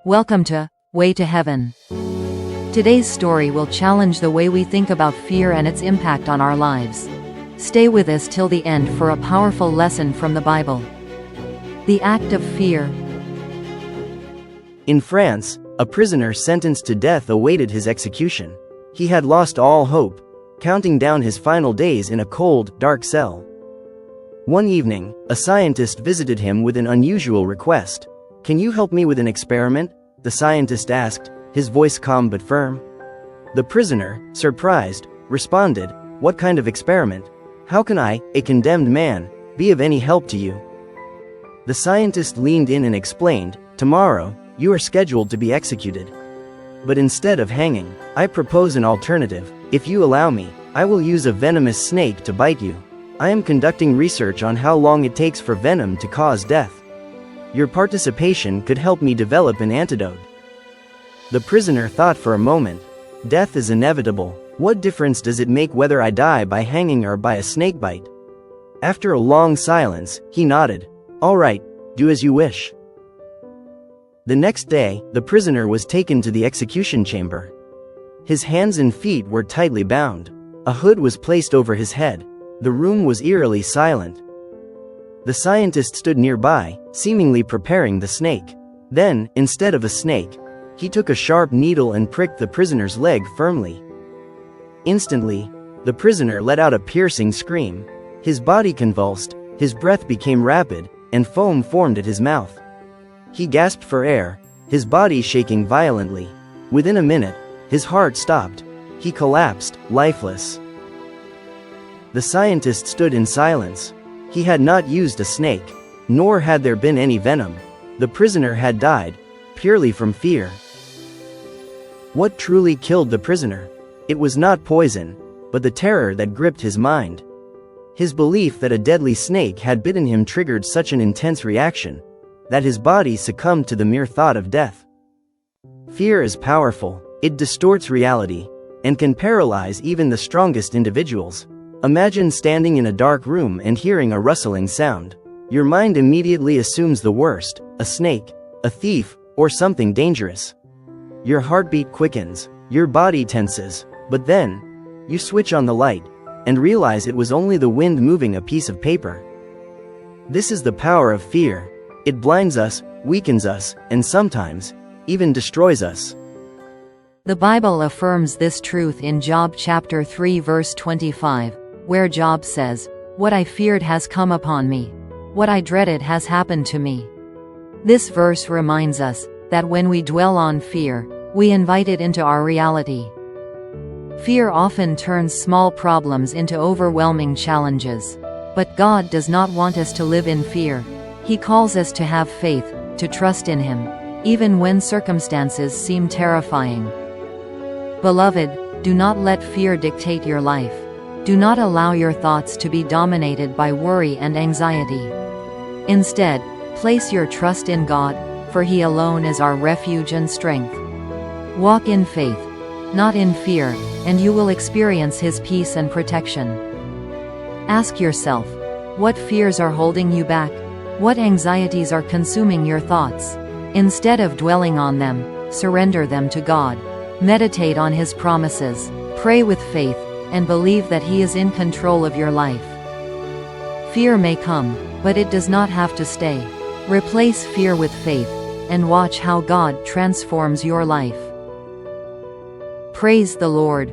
Welcome to Way to Heaven. Today's story will challenge the way we think about fear and its impact on our lives. Stay with us till the end for a powerful lesson from the Bible. The act of fear. In France, a prisoner sentenced to death awaited his execution. He had lost all hope, counting down his final days in a cold, dark cell. One evening, a scientist visited him with an unusual request. "Can you help me with an experiment?" the scientist asked, his voice calm but firm. The prisoner, surprised, responded, "What kind of experiment? How can I, a condemned man, be of any help to you?" The scientist leaned in and explained, "Tomorrow, you are scheduled to be executed. But instead of hanging, I propose an alternative. If you allow me, I will use a venomous snake to bite you. I am conducting research on how long it takes for venom to cause death. Your participation could help me develop an antidote." The prisoner thought for a moment. Death is inevitable. What difference does it make whether I die by hanging or by a snake bite? After a long silence, he nodded. "All right, do as you wish." The next day, the prisoner was taken to the execution chamber. His hands and feet were tightly bound. A hood was placed over his head. The room was eerily silent. The scientist stood nearby, seemingly preparing the snake. Then, instead of a snake, he took a sharp needle and pricked the prisoner's leg firmly. Instantly, the prisoner let out a piercing scream. His body convulsed, his breath became rapid, and foam formed at his mouth. He gasped for air, his body shaking violently. Within a minute, his heart stopped. He collapsed, lifeless. The scientist stood in silence. He had not used a snake, nor had there been any venom. The prisoner had died, purely from fear. What truly killed the prisoner? It was not poison, but the terror that gripped his mind. His belief that a deadly snake had bitten him triggered such an intense reaction, that his body succumbed to the mere thought of death. Fear is powerful. It distorts reality, and can paralyze even the strongest individuals. Imagine standing in a dark room and hearing a rustling sound. Your mind immediately assumes the worst: a snake, a thief, or something dangerous. Your heartbeat quickens, your body tenses, but then, you switch on the light, and realize it was only the wind moving a piece of paper. This is the power of fear. It blinds us, weakens us, and sometimes, even destroys us. The Bible affirms this truth in Job chapter 3 verse 25, where Job says, "What I feared has come upon me. What I dreaded has happened to me." This verse reminds us that when we dwell on fear, we invite it into our reality. Fear often turns small problems into overwhelming challenges. But God does not want us to live in fear. He calls us to have faith, to trust in Him, even when circumstances seem terrifying. Beloved, do not let fear dictate your life. Do not allow your thoughts to be dominated by worry and anxiety. Instead, place your trust in God, for He alone is our refuge and strength. Walk in faith, not in fear, and you will experience His peace and protection. Ask yourself, what fears are holding you back? What anxieties are consuming your thoughts? Instead of dwelling on them, surrender them to God. Meditate on His promises, pray with faith, and believe that He is in control of your life. Fear may come, but it does not have to stay. Replace fear with faith, and watch how God transforms your life. Praise the Lord.